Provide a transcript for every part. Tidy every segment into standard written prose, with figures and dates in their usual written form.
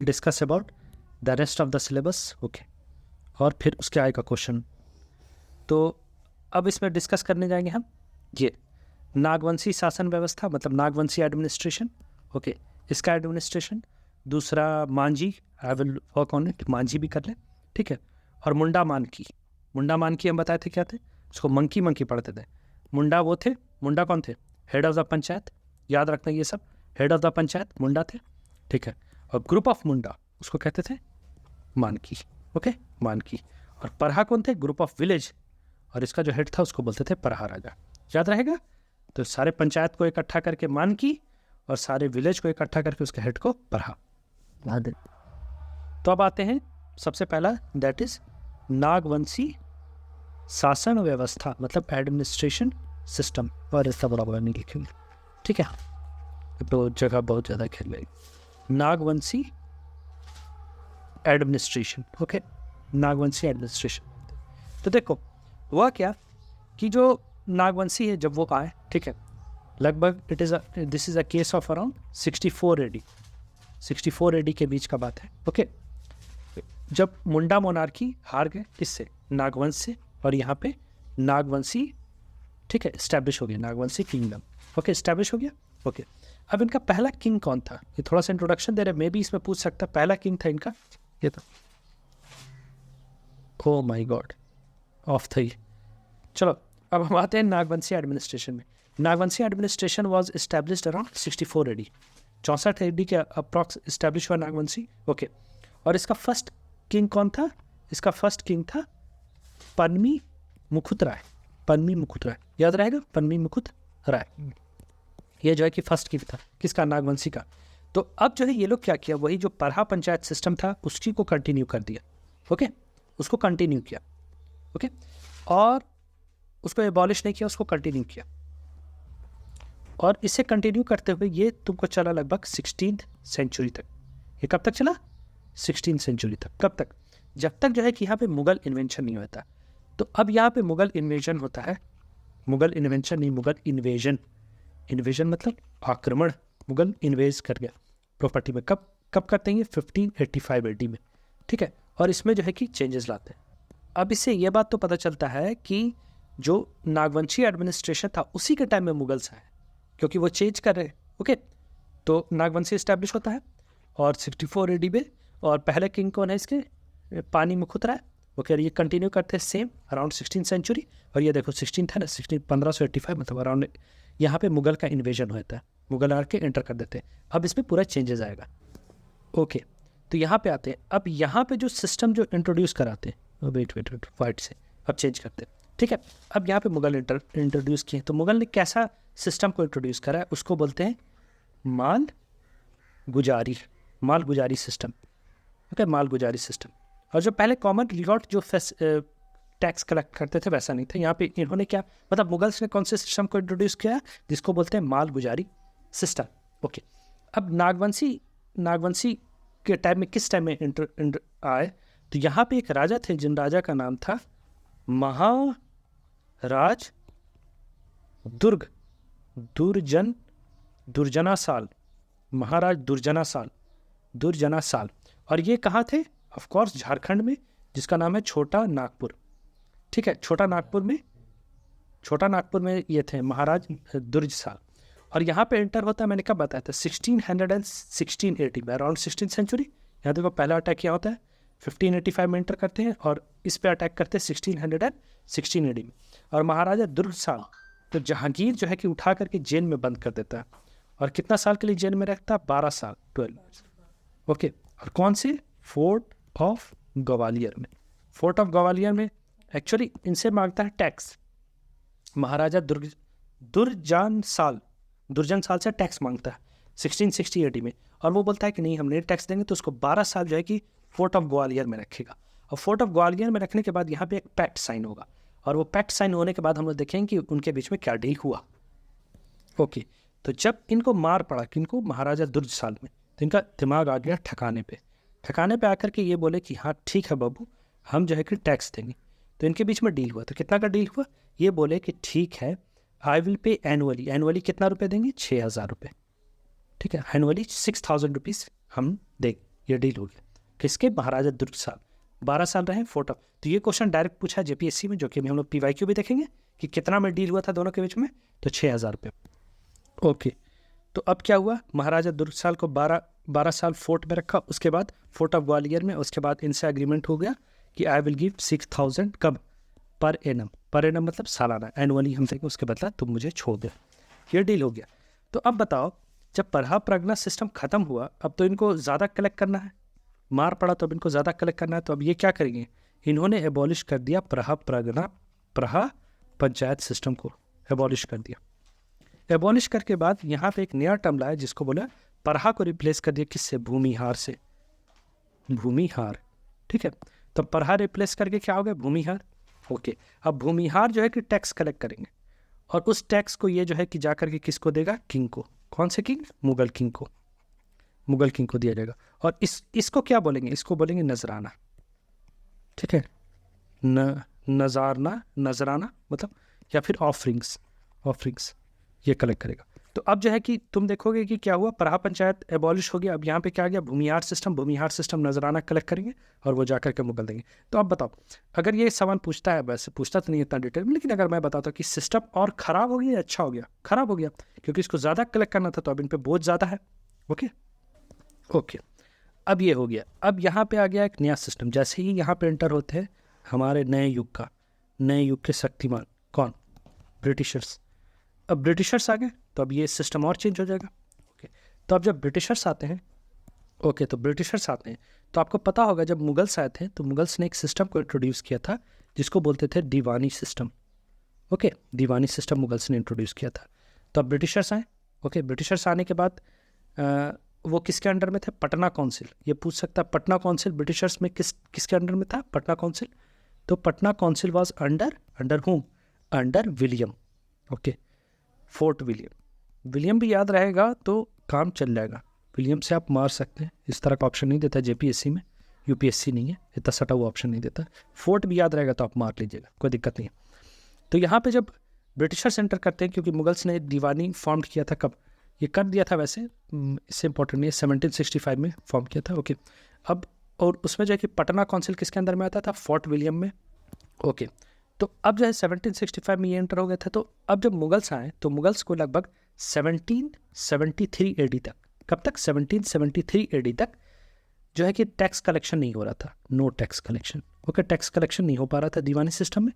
Discuss about the rest of the syllabus. Okay, और फिर उसके आएगा क्वेश्चन। तो अब इसमें डिस्कस करने जाएंगे हम ये नागवंशी शासन व्यवस्था, मतलब नागवंशी एडमिनिस्ट्रेशन। ओके, इसका एडमिनिस्ट्रेशन। दूसरा Manjhi, I will work on it, Manjhi भी कर लें, ठीक है। और मुंडा मानकी, मुंडा मानकी हम बताए थे क्या थे, उसको मंकी मंकी पढ़ते थे। मुंडा वो थे, मुंडा कौन थे, हेड ऑफ द पंचायत, याद रखना ये सब, हेड ऑफ द पंचायत मुंडा थे, ठीक है। और ग्रुप ऑफ मुंडा उसको कहते थे मानकी। ओके, मानकी। और परहा कौन थे, ग्रुप ऑफ विलेज, और इसका जो हेड था उसको बोलते थे परहा राजा, याद रहेगा। तो सारे पंचायत को इकट्ठा करके मानकी और सारे विलेज को इकट्ठा करके उसके हेड को परहा। तो अब आते हैं सबसे पहला, दैट इज नागवंशी शासन व्यवस्था, मतलब एडमिनिस्ट्रेशन सिस्टम। और इसका बराबर नहीं लिखेंगे, ठीक है, तो जगह बहुत ज़्यादा खेल गई। Nagvanshi administration, okay, Nagvanshi administration. तो देखो हुआ क्या कि जो नागवंशी है जब वो आए, ठीक है, लगभग this is a case of around 64 AD, 64 AD के बीच का बात है। ओके, जब मुंडा मोनार्की हार गए इससे, नागवंश से, और यहाँ पे नागवंशी, ठीक है, इस्टेब्लिश हो गया, नागवंशी किंगडम। ओके, इस्टेब्लिश हो गया। ओके, अब इनका पहला किंग कौन था, ये थोड़ा सा इंट्रोडक्शन दे रहे, मे भी इसमें पूछ सकता, पहला किंग था इनका ये था, ओ माय गॉड, ऑफ था ये। चलो अब हम आते हैं नागवंशी एडमिनिस्ट्रेशन में। Nagvanshi administration was established around 64 AD, 64 AD के अप्रॉक्स इस्टेब्लिश हुआ नागवंशी। ओके, और इसका फर्स्ट किंग कौन था, इसका फर्स्ट किंग था पन्मी मुकुट राय, पन्मी मुकुट राय, याद रहेगा, पन्मी मुकुट राय, ये जो है कि फर्स्ट किंग था किसका, नागवंशी का। तो अब जो है ये लोग क्या किया, वही जो परहा पंचायत सिस्टम था उसी को कंटिन्यू कर दिया। ओके, उसको कंटिन्यू किया। ओके, और उसको एबॉलिश नहीं किया, उसको कंटिन्यू किया। और इसे कंटिन्यू करते हुए ये तुमको चला लगभग 16th सेंचुरी तक। ये कब तक चला, 16th सेंचुरी तक। कब तक, जब तक जो है कि यहाँ पे मुगल इन्वेंशन नहीं होता। तो अब यहाँ पे मुगल इन्वेजन होता है, मुगल इन्वेंशन नहीं, मुगल इन्वेजन, इन्वेजन मतलब आक्रमण, मुगल इन्वेज कर गया प्रॉपर्टी में। कब कब करते हैं ये, 1585 AD में, ठीक है। और इसमें जो है कि चेंजेस लाते हैं। अब इससे ये बात तो पता चलता है कि जो नागवंशी एडमिनिस्ट्रेशन था उसी के टाइम में मुगल्स आए, क्योंकि वो चेंज कर रहे हैं। ओके, तो नागवंशी इस्टेब्लिश होता है और 64 AD में, और पहले किंग कौन है इसके, पानी मुकुट राय। ओके, ये कंटिन्यू करते हैं सेम अराउंड 16th सेंचुरी। और ये देखो 16 था ना, 1585, मतलब अराउंड यहाँ पे मुगल का इन्वेजन होता है, मुगल आके एंटर कर देते हैं। अब इसमें पूरा चेंजेस आएगा। ओके, तो यहाँ पे आते हैं, अब यहाँ पे जो सिस्टम जो इंट्रोड्यूस कराते हैं, वेट वाइट से अब चेंज करते हैं, ठीक है। अब यहाँ पे मुगल इंट्रोड्यूस किए, तो मुगल ने कैसा सिस्टम को इंट्रोड्यूस करा है, उसको बोलते हैं माल गुजारी, माल गुजारी सिस्टम। ओके, माल गुजारी सिस्टम। और जो पहले कॉमन लिगॉट जो टैक्स कलेक्ट करते थे वैसा नहीं था यहाँ पे। इन्होंने क्या, मतलब मुगल्स ने कौन से सिस्टम को इंट्रोड्यूस किया, जिसको बोलते हैं माल गुजारी सिस्टम। ओके, अब नागवंशी के टाइम में, किस टाइम में आए, तो यहाँ पे एक राजा थे जिन राजा का नाम था महाराज दुर्जना साल, महाराज दुर्जना साल। और ये कहाँ थे, ऑफ कोर्स झारखंड में, जिसका नाम है छोटा नागपुर, ठीक है। छोटा नागपुर में ये थे महाराज दुर्ज साल। और यहाँ पे एंटर होता है, मैंने कब बताया था, 1616 AD में, अराउंड 16th सेंचुरी। यहाँ देखो पहला अटैक क्या होता है, 1585 में एंटर करते हैं, और इस पे अटैक करते हैं 1616 AD में। और महाराजा दुर्ग साल, तो जहांगीर जो है कि उठा करके जेल में बंद कर देता है, और कितना साल के लिए जेल में रखता है, 12 साल, 12। ओके, और कौन से, फोर्ट ऑफ ग्वालियर में, फोर्ट ऑफ ग्वालियर में एक्चुअली इनसे मांगता है टैक्स। महाराजा दुर्जन साल से टैक्स मांगता है 1660 AD में, और वो बोलता है कि नहीं हम नहीं टैक्स देंगे, तो उसको 12 साल जो है कि फोर्ट ऑफ ग्वालियर में रखेगा। और फोर्ट ऑफ ग्वालियर में रखने के बाद यहाँ पे एक पैक्ट साइन होगा, और वो पैक्ट साइन होने के बाद हम लोग देखेंगे कि उनके बीच में क्या डील हुआ। ओके, तो जब इनको मार पड़ा, किनको, महाराजा दुर्ज साल में, तो इनका दिमाग आ गया ठिकाने पे आकर के ये बोले कि हाँ ठीक है बाबू, हम जो है कि टैक्स देंगे। तो इनके बीच में डील हुआ, तो कितना का डील हुआ, ये बोले कि ठीक है, आई विल पे एनुअली कितना रुपए देंगे, 6000 रुपये, ठीक है, एनुअली 6000 रुपीज़ हम देंगे, ये डील हो गया। किसके? महाराजा दुर्गसाल, 12 साल रहे, 4 टर्म। तो ये क्वेश्चन डायरेक्ट पूछा जेपीएससी में, जो कि हम लोग पीवाईक्यू भी देखेंगे कि कितना में डील हुआ था दोनों के बीच में, तो 6000 रुपये। ओके, तो अब क्या हुआ, महाराजा दुर्गसाल को 12 साल फोर्ट में रखा, उसके बाद फोर्ट ऑफ ग्वालियर में, उसके बाद इनसे एग्रीमेंट हो गया कि आई विल गिव 6000 कब, पर एनम। पर एनम मतलब सालाना, एनुअली हम देंगे, उसके बदला तुम मुझे छोड़ दे। ये डील हो गया। तो अब बताओ, जब परहा प्रगना सिस्टम खत्म हुआ, अब तो इनको ज़्यादा कलेक्ट करना है, मार पड़ा तो अब इनको ज़्यादा कलेक्ट करना है। तो अब ये क्या करेंगे, इन्होंने एबॉलिश कर दिया प्रहा पंचायत सिस्टम को एबॉलिश कर दिया। एबॉलिश करके बाद यहाँ पे एक नया टर्म लाया जिसको बोला परहा को रिप्लेस कर दिया, किससे? भूमिहार से, भूमिहार। ठीक है, तो परहा रिप्लेस करके क्या हो गया? भूमिहार। ओके, अब भूमिहार जो है कि टैक्स कलेक्ट करेंगे, और उस टैक्स को ये जो है कि जा करके किसको देगा? किंग को। कौन से किंग? मुगल किंग को, मुगल किंग को दिया जाएगा। और इसको क्या बोलेंगे? इसको बोलेंगे नजराना। ठीक है, नजराना मतलब, या फिर ऑफरिंग्स, ये कलेक्ट करेगा। तो अब जो है कि तुम देखोगे कि क्या हुआ, परहा पंचायत एबॉलिश हो गया। अब यहाँ पे क्या आ गया? भूमिहार सिस्टम नजराना कलेक्ट करेंगे और वो जाकर के मुगल देंगे। तो अब बताओ, अगर ये सवाल पूछता है, वैसे पूछता तो नहीं इतना डिटेल में, लेकिन अगर मैं बताता हूँ कि सिस्टम और ख़राब हो गया या अच्छा हो गया? ख़राब हो गया, क्योंकि इसको ज़्यादा कलेक्ट करना था, तो अब इन पर बोझ ज़्यादा है। ओके, अब ये हो गया। अब यहाँ पे आ गया एक नया सिस्टम। जैसे ही यहाँ पे एंटर होते हैं हमारे नए युग के शक्तिमान, कौन? ब्रिटिशर्स। अब ब्रिटिशर्स आ गए, तो अब ये सिस्टम और चेंज हो जाएगा। ओके, तो अब जब ब्रिटिशर्स आते हैं, तो आपको पता होगा जब मुगल्स आए थे, तो मुगल्स ने एक सिस्टम को इंट्रोड्यूस किया था जिसको बोलते थे दीवानी सिस्टम। ओके, दीवानी सिस्टम मुगल्स ने इंट्रोड्यूस किया था। तो अब ब्रिटिशर्स आए। ओके, ब्रिटिशर्स आने के बाद वो किसके अंडर में थे? पटना काउंसिल। ये पूछ सकता है, पटना काउंसिल ब्रिटिशर्स में किसके अंडर में था? पटना काउंसिल। तो Patna council was under home? Under William. Okay, fort William भी याद रहेगा तो काम चल जाएगा। विलियम से आप मार सकते हैं, इस तरह का ऑप्शन नहीं देता जेपीएससी में, यूपीएससी नहीं है, इतना सटा हुआ ऑप्शन नहीं देता। फोर्ट भी याद रहेगा तो आप मार लीजिएगा, कोई दिक्कत नहीं है। तो यहाँ पे जब ब्रिटिशर्स एंटर करते हैं, क्योंकि मुगल्स ने दीवानी फॉर्म किया था, कब ये कर दिया था, वैसे इससे इंपॉर्टेंट नहीं है, 1765 में फॉर्म किया था। ओके, अब और उसमें जो है कि पटना काउंसिल किसके अंदर में आता था? फोर्ट विलियम में। ओके, तो अब जो है 1765 में ये एंटर हो गया था। तो अब जब मुगल्स आए, तो मुगल्स को लगभग 1773 एडी तक, कब तक? 1773 एडी तक जो है कि टैक्स कलेक्शन नहीं हो रहा था, no tax collection. Okay, tax collection नहीं हो पा रहा था दीवानी सिस्टम में।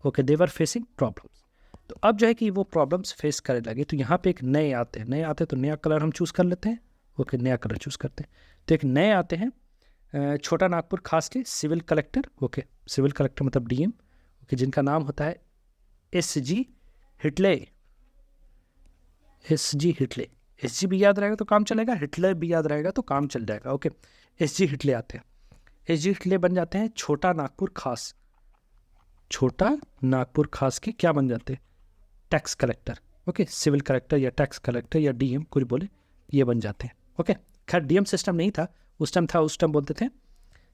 Okay, they were facing problems. तो अब जो है कि वो प्रॉब्लम्स फेस करने लगे। तो यहाँ पे एक नए आते हैं, तो नया कलर हम चूज़ कर लेते हैं। ओके, नया कलर चूज़ करते हैं। तो एक नए आते हैं छोटा नागपुर खास के civil collector. Okay, civil collector मतलब डीएम, ओके, जिनका नाम होता है एसजी हिटले। एसजी भी याद रहेगा तो काम चलेगा, हिटलर भी याद रहेगा तो काम चल जाएगा। ओके, एसजी हिटले आते हैं। एसजी हिटले बन जाते हैं छोटा नागपुर खास के क्या बन जाते हैं? Tax collector. Okay, civil collector या टैक्स कलेक्टर या डीएम, कोई बोले, ये बन जाते हैं। ओके, खैर डीएम सिस्टम नहीं था उस टाइम बोलते थे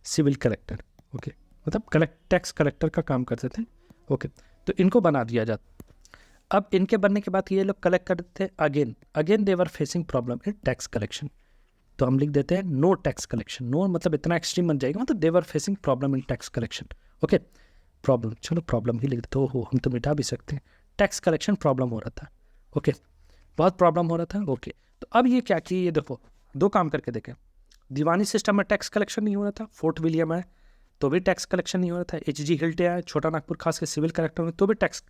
सिविल कलेक्टर। ओके, मतलब टैक्स कलेक्टर का काम करते थे। ओके, तो इनको बना दिया जाता। अब इनके बनने के बाद ये लोग कलेक्ट करते थे again they were facing problem in tax collection. तो हम लिख देते हैं नो टैक्स कलेक्शन। नो मतलब इतना एक्सट्रीम बन जाएगा, मतलब they were facing problem in tax collection. Okay, problem, चलो प्रॉब्लम ही लिख देते हो, हम तो मिटा भी सकते हैं। टैक्स कलेक्शन प्रॉब्लम हो रहा था। ओके, बहुत प्रॉब्लम हो रहा था। ओके, तो अब ये क्या किए, ये देखो दो काम करके देखें। दीवानी सिस्टम में टैक्स कलेक्शन नहीं हो रहा था, फोर्ट विलियम है तो भी टैक्स कलेक्शन नहीं हो रहा था, एचजी हिल्टे आए छोटा नागपुर खास के सिविल कलेक्टर में, तो भी टैक्स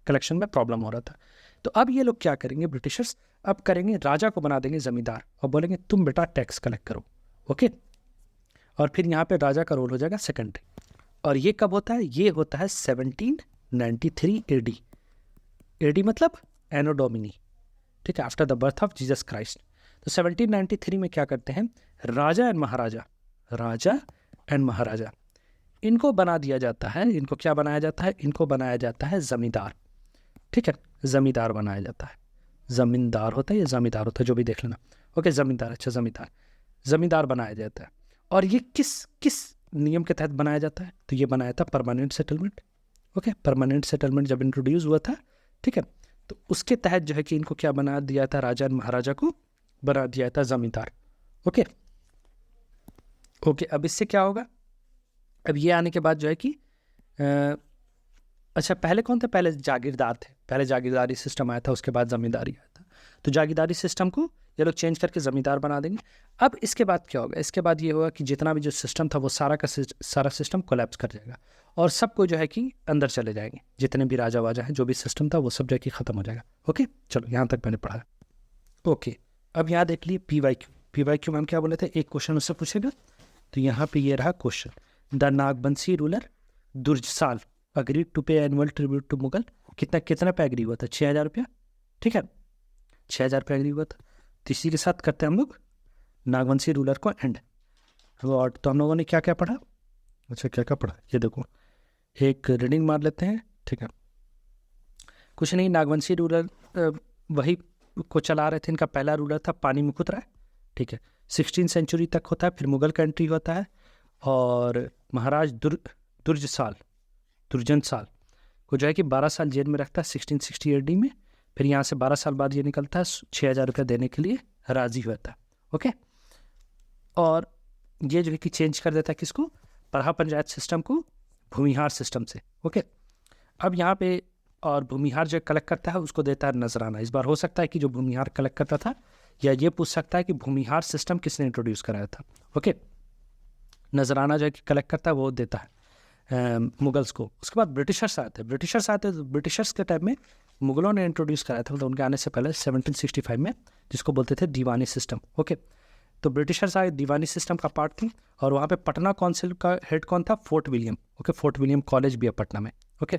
कलेक्शन में प्रॉब्लम हो रहा था। तो अब ये लोग क्या करेंगे ब्रिटिशर्स, अब करेंगे राजा को बना देंगे ज़मींदार और बोलेंगे तुम बेटा टैक्स कलेक्ट करो। ओके, और फिर यहाँ पे राजा का रोल हो जाएगा सेकेंडरी। और ये कब होता है? ये होता है 1793 एडी। एडी मतलब एनो डोमिनी, ठीक है, after the birth of Jesus Christ. तो 1793 में क्या करते हैं, राजा एंड महाराजा इनको बना दिया जाता है। इनको क्या बनाया जाता है? इनको बनाया जाता है जमींदार। ठीक है, जमींदार बनाया जाता है। जमींदार होता है या जमींदार होता है, जो भी देख लेना। ओके, जमींदार, अच्छा जमींदार बनाया जाता है। और ये किस नियम के तहत बनाया जाता है? तो ये बनाया था permanent settlement. Okay, permanent settlement जब इंट्रोड्यूस हुआ था, ठीक है, तो उसके तहत जो है कि इनको क्या बना दिया था, राजा एंड महाराजा को बना दिया था जमींदार। ओके, ओके, अब इससे क्या होगा, अब ये आने के बाद जो है कि अच्छा पहले कौन थे, पहले जागीरदार थे, पहले जागीरदारी सिस्टम आया था, उसके बाद ज़मींदारी आया था। तो जागीरदारी सिस्टम को ये लोग चेंज करके ज़मींदार बना देंगे। अब इसके बाद क्या होगा, इसके बाद ये होगा कि जितना भी जो सिस्टम था वो सारा का सारा सिस्टम कोलैप्स कर जाएगा और सबको जो है कि अंदर चले जाएंगे, जितने भी राजा वाजा हैं, जो भी सिस्टम था वो सब जो है कि ख़त्म हो जाएगा। ओके, चलो यहाँ तक मैंने पढ़ा। ओके, अब यहाँ देख लिए PYQ मैम क्या बोले थे, एक क्वेश्चन उससे पूछेगा। तो यहाँ पे ये रहा question, the Nagbanshi ruler Durjasal agree to pay annual tribute to Mughal. कितना पे एग्री हुआ था, 6,000 रुपया, ठीक है, 6,000 रुपया एग्री हुआ था। तो इसी के साथ करते हैं हम लोग नागवंशी रूलर को एंड। और तो हम लोगों ने क्या क्या पढ़ा, अच्छा क्या क्या पढ़ा, ये देखो एक रीडिंग मार लेते हैं, ठीक है। कुछ नहीं, नागवंशी रूलर वही को चला रहे थे, इनका पहला रूलर था पानीमुकुट राय, ठीक है, 16वीं सेंचुरी तक होता है, फिर मुगल का एंट्री होता है। और महाराज दुर्जन साल को जो है कि 12 साल जेल में रखता है 1660 AD में। फिर यहाँ से 12 साल बाद ये निकलता है, 6,000 रुपया देने के लिए राजी होता है। ओके, और ये जो है कि चेंज कर देता है किसको, पढ़ा पंचायत सिस्टम को भूमिहार सिस्टम से। ओके, अब यहाँ पे और भूमिहार जो कलेक्ट करता है उसको देता है नजराना। इस बार हो सकता है कि जो भूमिहार कलेक्ट करता था, या ये पूछ सकता है कि भूमिहार सिस्टम किसने इंट्रोड्यूस कराया था। ओके, नजराना जो है कि कलेक्ट करता है वो देता है मुगल्स को। उसके बाद ब्रिटिशर्स आते हैं, तो ब्रिटिशर्स के टाइम में मुगलों ने इंट्रोड्यूस कराया था, मतलब उनके आने से पहले 1765 में, जिसको बोलते थे दीवानी सिस्टम। ओके, तो ब्रिटिशर्स आए, दीवानी सिस्टम का पार्ट थी। और वहाँ पे पटना काउंसिल का हेड कौन था, fort William. Okay, fort William college भी है पटना में। ओके,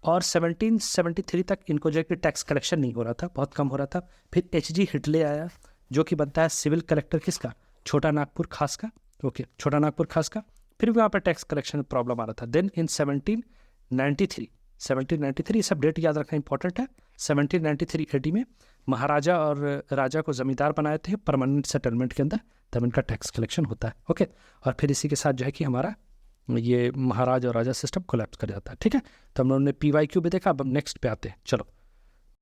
और 1773 तक इनको जो है कि टैक्स कलेक्शन नहीं हो रहा था, बहुत कम हो रहा था। फिर HG हिटले आया, जो कि बनता है सिविल कलेक्टर किसका, छोटा नागपुर खास का। ओके, छोटा नागपुर खास का। फिर भी वहाँ पर टैक्स कलेक्शन में प्रॉब्लम आ रहा था। देन इन 1793 सब डेट याद रखना इंपॉर्टेंट है। 1793 AD में महाराजा और राजा को जमींदार बनाए थे परमानेंट सेटलमेंट के अंदर, तब इनका टैक्स कलेक्शन होता है। ओके, और फिर इसी के साथ जो है कि हमारा ये महाराज और राजा सिस्टम कोलैप्स कर जाता है। ठीक है, तो हम लोगों ने PYQ भी देखा, अब नेक्स्ट पे आते हैं। चलो,